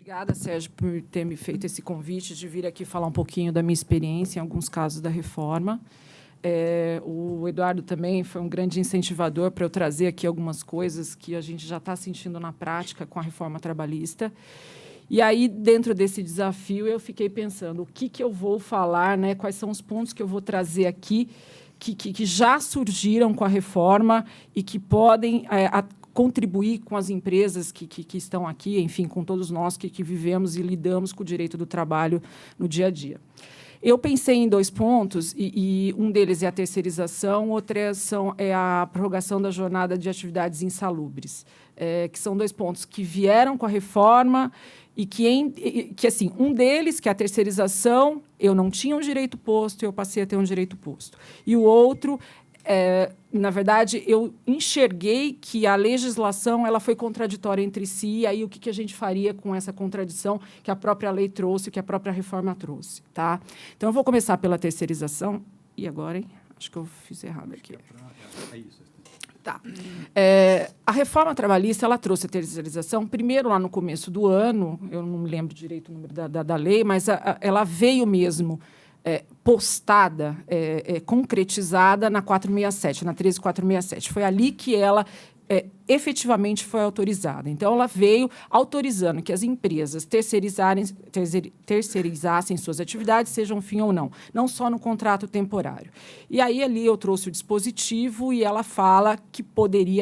Obrigada, Sérgio, por ter me feito esse convite de vir aqui falar um pouquinho da minha experiência em alguns casos da reforma. O Eduardo também foi um grande incentivador para eu trazer aqui algumas coisas que a gente já está sentindo na prática com a reforma trabalhista. E aí, dentro desse desafio, eu fiquei pensando o que eu vou falar, né, quais são os pontos que eu vou trazer aqui que já surgiram com a reforma e que podem contribuir com as empresas que estão aqui, enfim, com todos nós que vivemos e lidamos com o direito do trabalho no dia a dia. Eu pensei em 2 pontos, e um deles é a terceirização, outro é a prorrogação da jornada de atividades insalubres, que são 2 pontos que vieram com a reforma e que assim, um deles, que é a terceirização, eu não tinha um direito posto, eu passei a ter um direito posto. E o outro, na verdade, eu enxerguei que a legislação ela foi contraditória entre si, e aí o que a gente faria com essa contradição que a própria lei trouxe, que a própria reforma trouxe. Tá? Então, eu vou começar pela terceirização. E agora, hein? Acho que eu fiz errado aqui. É isso. Tá. A reforma trabalhista ela trouxe a terceirização, primeiro, lá no começo do ano, eu não me lembro direito o número da lei, mas ela veio mesmo postada, concretizada na 467, na 13467. Foi ali que ela efetivamente foi autorizada. Então, ela veio autorizando que as empresas terceirizassem suas atividades, sejam fim ou não só no contrato temporário. E aí, ali, eu trouxe o dispositivo e ela fala que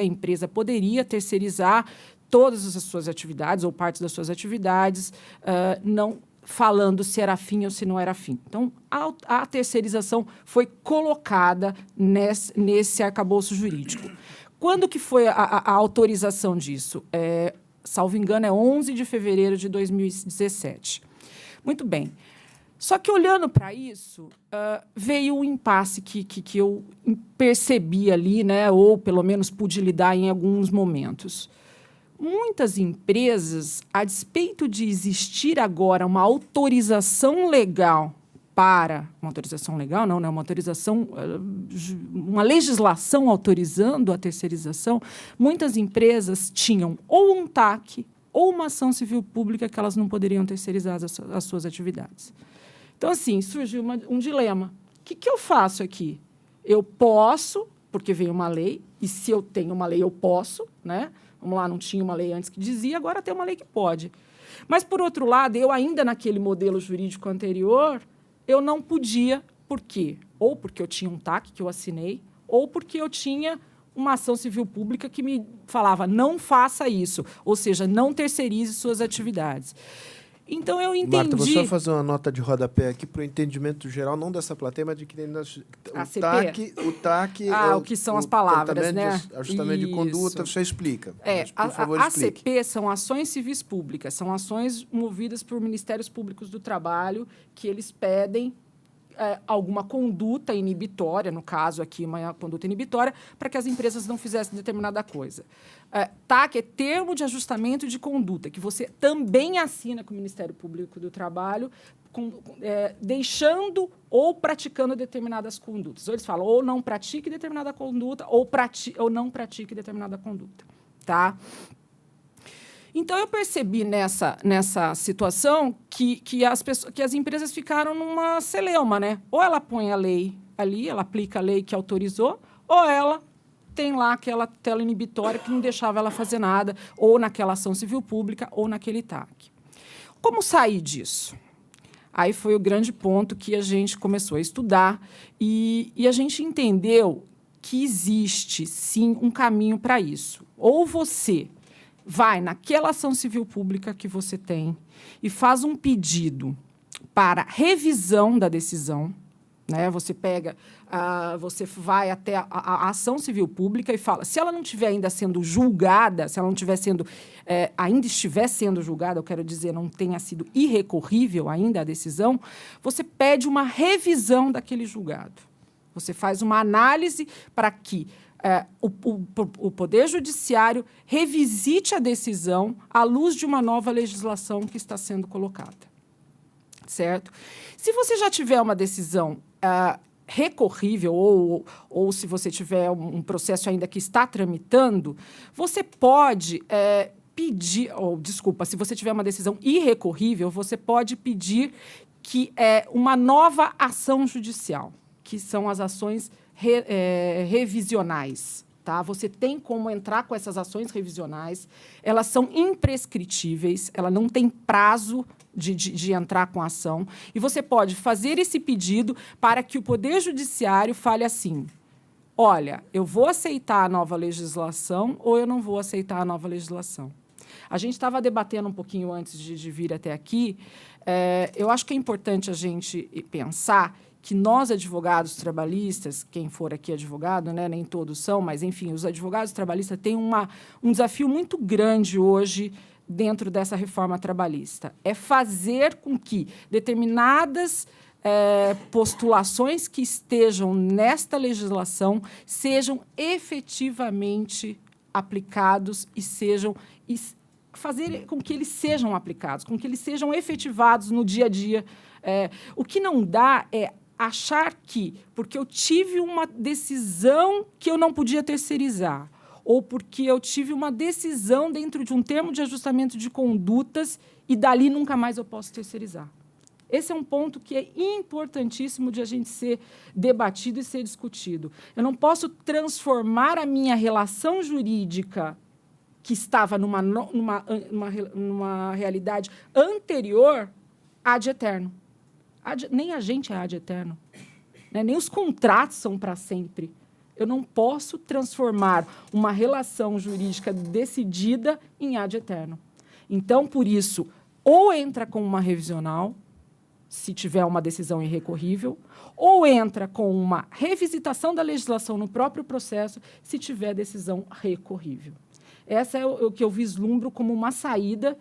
a empresa poderia terceirizar todas as suas atividades ou partes das suas atividades, não falando se era fim ou se não era fim. Então, a terceirização foi colocada nesse arcabouço jurídico. Quando que foi a autorização disso? Salvo engano, é 11 de fevereiro de 2017. Muito bem. Só que, olhando para isso, veio um impasse que eu percebi ali, né, ou, pelo menos, pude lidar em alguns momentos. Muitas empresas, a despeito de existir agora uma autorização legal uma autorização legal, não, né? Uma legislação autorizando a terceirização, muitas empresas tinham ou um TAC ou uma ação civil pública que elas não poderiam terceirizar as suas atividades. Então, assim, surgiu um dilema. O que eu faço aqui? Eu posso, porque veio uma lei, e se eu tenho uma lei, eu posso, né? Vamos lá, não tinha uma lei antes que dizia, agora tem uma lei que pode. Mas, por outro lado, eu ainda naquele modelo jurídico anterior, eu não podia, por quê? Ou porque eu tinha um TAC que eu assinei, ou porque eu tinha uma ação civil pública que me falava não faça isso, ou seja, não terceirize suas atividades. Então, eu entendi... Marta, vou só fazer uma nota de rodapé aqui para o entendimento geral, não dessa plateia, mas de que o TAC... o que são as palavras, né? Ajustamento de conduta, você explica. Mas, por favor, explique. ACP são ações civis públicas, são ações movidas por Ministérios Públicos do Trabalho, que eles pedem alguma conduta inibitória, no caso aqui, uma conduta inibitória, para que as empresas não fizessem determinada coisa. TAC é termo de ajustamento de conduta, que você também assina com o Ministério Público do Trabalho, deixando ou praticando determinadas condutas. Ou eles falam, ou não pratique determinada conduta, ou não pratique determinada conduta. Tá? Então, eu percebi nessa situação que as empresas ficaram numa celeuma, né? Ou ela põe a lei ali, ela aplica a lei que autorizou, ou ela tem lá aquela tela inibitória que não deixava ela fazer nada, ou naquela ação civil pública, ou naquele TAC. Como sair disso? Aí foi o grande ponto que a gente começou a estudar e a gente entendeu que existe, sim, um caminho para isso. Ou você vai naquela ação civil pública que você tem e faz um pedido para revisão da decisão, né? Você vai até a ação civil pública e fala, se ela não estiver ainda sendo julgada, se ela não estiver ainda estiver sendo julgada, eu quero dizer, não tenha sido irrecorrível ainda a decisão, você pede uma revisão daquele julgado. Você faz uma análise para que o Poder Judiciário revisite a decisão à luz de uma nova legislação que está sendo colocada. Certo? Se você já tiver uma decisão recorrível ou se você tiver um processo ainda que está tramitando, você pode pedir, se você tiver uma decisão irrecorrível, você pode pedir que uma nova ação judicial, que são as ações revisionais. Tá? Você tem como entrar com essas ações revisionais, elas são imprescritíveis, ela não tem prazo de entrar com a ação, e você pode fazer esse pedido para que o Poder Judiciário fale assim: olha, eu vou aceitar a nova legislação ou eu não vou aceitar a nova legislação. A gente estava debatendo um pouquinho antes de vir até aqui. Eu acho que é importante a gente pensar que nós, advogados trabalhistas, quem for aqui advogado, né, nem todos são, mas, enfim, os advogados trabalhistas têm um desafio muito grande hoje dentro dessa reforma trabalhista. É fazer com que determinadas postulações que estejam nesta legislação sejam efetivamente aplicados e fazer com que eles sejam aplicados, com que eles sejam efetivados no dia a dia. O que não dá é achar que, porque eu tive uma decisão que eu não podia terceirizar, ou porque eu tive uma decisão dentro de um termo de ajustamento de condutas e dali nunca mais eu posso terceirizar. Esse é um ponto que é importantíssimo de a gente ser debatido e ser discutido. Eu não posso transformar a minha relação jurídica que estava numa realidade anterior ad eterno. Nem a gente é ad eterno, né? Nem os contratos são para sempre. Eu não posso transformar uma relação jurídica decidida em ad eterno. Então, por isso, ou entra com uma revisional, se tiver uma decisão irrecorrível, ou entra com uma revisitação da legislação no próprio processo, se tiver decisão recorrível. Essa é o que eu vislumbro como uma saída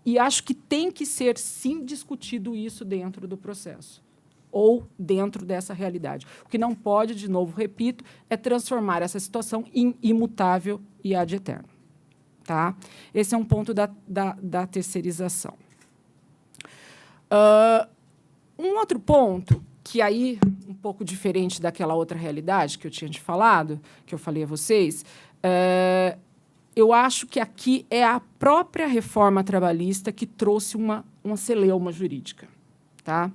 e acho que tem que ser, sim, discutido isso dentro do processo ou dentro dessa realidade. O que não pode, de novo, repito, é transformar essa situação em imutável e ad eterno. Tá? Esse é um ponto da terceirização. Um outro ponto, que aí, um pouco diferente daquela outra realidade que eu tinha te falado, que eu falei a vocês, eu acho que aqui é a própria reforma trabalhista que trouxe uma celeuma jurídica. Tá?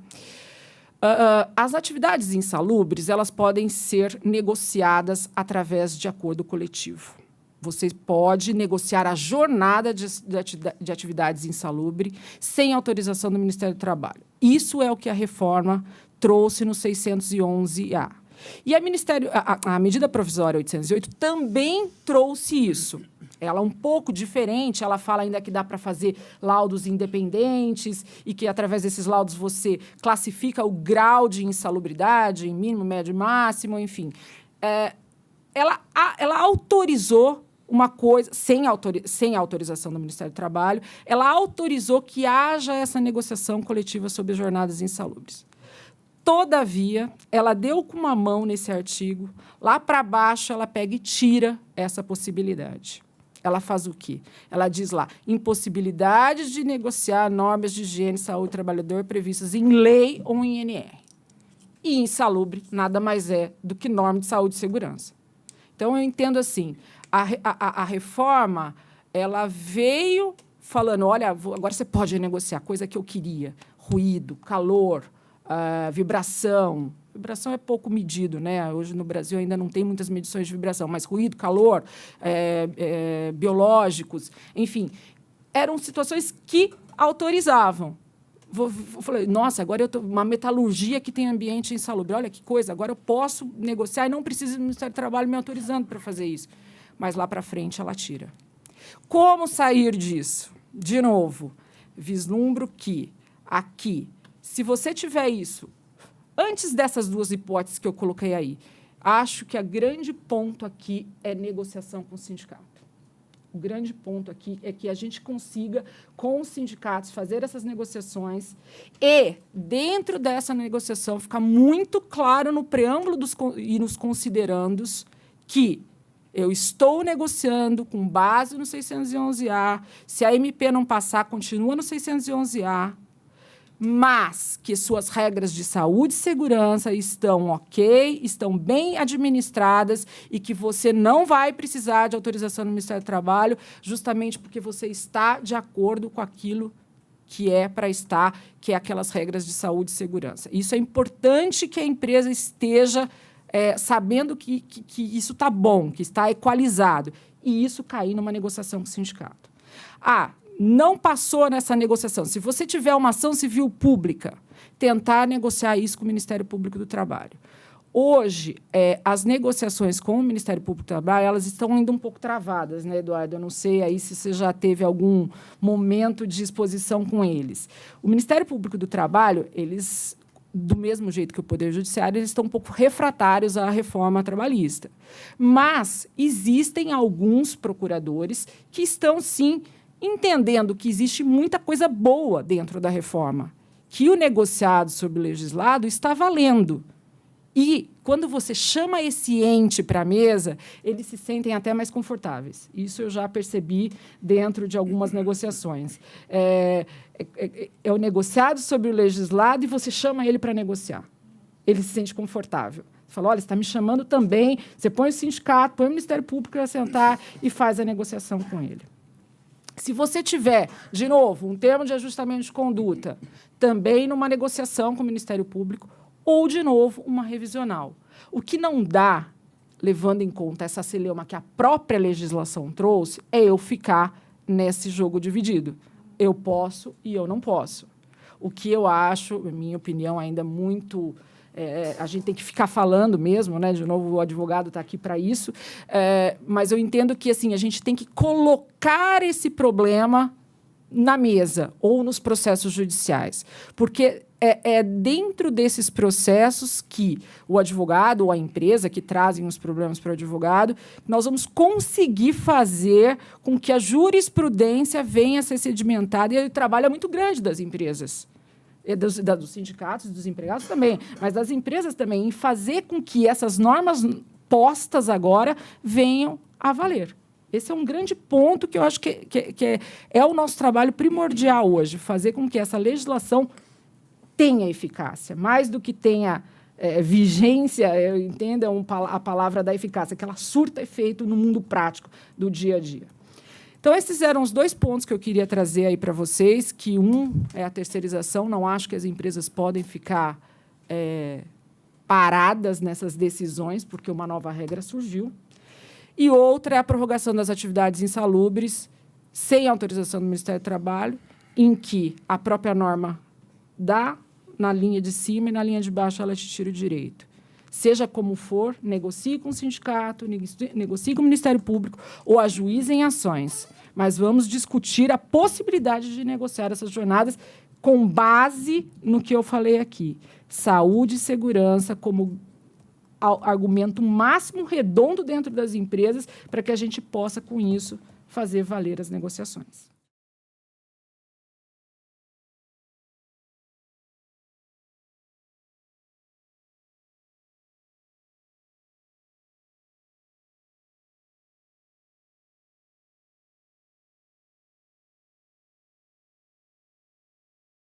As atividades insalubres, elas podem ser negociadas através de acordo coletivo. Você pode negociar a jornada de atividades insalubres sem autorização do Ministério do Trabalho. Isso é o que a reforma trouxe no 611-A. E a medida provisória 808 também trouxe isso. Ela é um pouco diferente, ela fala ainda que dá para fazer laudos independentes e que, através desses laudos, você classifica o grau de insalubridade, em mínimo, médio e máximo, enfim. Ela autorizou uma coisa, sem autorização do Ministério do Trabalho, ela autorizou que haja essa negociação coletiva sobre jornadas insalubres. Todavia, ela deu com uma mão nesse artigo, lá para baixo ela pega e tira essa possibilidade. Ela faz o quê? Ela diz lá, impossibilidade de negociar normas de higiene e saúde do trabalhador previstas em lei ou em INR. E insalubre nada mais é do que norma de saúde e segurança. Então, eu entendo assim, a reforma, ela veio falando, olha, agora você pode negociar, coisa que eu queria, ruído, calor, vibração. Vibração é pouco medido, né? Hoje no Brasil ainda não tem muitas medições de vibração, mas ruído, calor, biológicos, enfim, eram situações que autorizavam. Falei, nossa, agora eu estou uma metalurgia que tem ambiente insalubre. Olha que coisa, agora eu posso negociar e não preciso do Ministério do Trabalho me autorizando para fazer isso. Mas lá para frente ela tira. Como sair disso? De novo, vislumbro que aqui, se você tiver isso, antes dessas duas hipóteses que eu coloquei aí, acho que o grande ponto aqui é negociação com o sindicato. O grande ponto aqui é que a gente consiga, com os sindicatos, fazer essas negociações e, dentro dessa negociação, ficar muito claro no preâmbulo e nos considerandos que eu estou negociando com base no 611-A, se a MP não passar, continua no 611-A, mas que suas regras de saúde e segurança estão ok, estão bem administradas e que você não vai precisar de autorização do Ministério do Trabalho justamente porque você está de acordo com aquilo que é para estar, que é aquelas regras de saúde e segurança. Isso é importante que a empresa esteja sabendo que isso está bom, que está equalizado, e isso cair numa negociação com o sindicato. Não passou nessa negociação. Se você tiver uma ação civil pública, tentar negociar isso com o Ministério Público do Trabalho. Hoje, as negociações com o Ministério Público do Trabalho, elas estão ainda um pouco travadas, né, Eduardo? Eu não sei aí se você já teve algum momento de exposição com eles. O Ministério Público do Trabalho, eles, do mesmo jeito que o Poder Judiciário, eles estão um pouco refratários à reforma trabalhista. Mas existem alguns procuradores que estão, sim, entendendo que existe muita coisa boa dentro da reforma, que o negociado sobre o legislado está valendo. E, quando você chama esse ente para a mesa, eles se sentem até mais confortáveis. Isso eu já percebi dentro de algumas negociações. É o negociado sobre o legislado e você chama ele para negociar. Ele se sente confortável. Você fala, olha, você está me chamando também, você põe o sindicato, põe o Ministério Público para sentar e faz a negociação com ele. Se você tiver, de novo, um termo de ajustamento de conduta, também numa negociação com o Ministério Público, ou, de novo, uma revisional. O que não dá, levando em conta essa celeuma que a própria legislação trouxe, é eu ficar nesse jogo dividido. Eu posso e eu não posso. O que eu acho, na minha opinião, ainda muito... a gente tem que ficar falando mesmo, né? De novo, o advogado está aqui para isso, mas eu entendo que assim, a gente tem que colocar esse problema na mesa ou nos processos judiciais, porque é dentro desses processos que o advogado ou a empresa que trazem os problemas para o advogado, nós vamos conseguir fazer com que a jurisprudência venha a ser sedimentada, e o trabalho é muito grande das empresas. Dos sindicatos, dos empregados também, mas das empresas também, em fazer com que essas normas postas agora venham a valer. Esse é um grande ponto que eu acho que é o nosso trabalho primordial hoje, fazer com que essa legislação tenha eficácia, mais do que tenha vigência, eu entendo a palavra da eficácia, que ela surta efeito no mundo prático do dia a dia. Então, esses eram os dois pontos que eu queria trazer aí para vocês, que um é a terceirização, não acho que as empresas podem ficar paradas nessas decisões, porque uma nova regra surgiu, e outra é a prorrogação das atividades insalubres, sem autorização do Ministério do Trabalho, em que a própria norma dá na linha de cima e na linha de baixo ela te tira o direito. Seja como for, negocie com o sindicato, negocie com o Ministério Público ou ajuizem ações. Mas vamos discutir a possibilidade de negociar essas jornadas com base no que eu falei aqui. Saúde e segurança como argumento máximo redondo dentro das empresas para que a gente possa, com isso, fazer valer as negociações.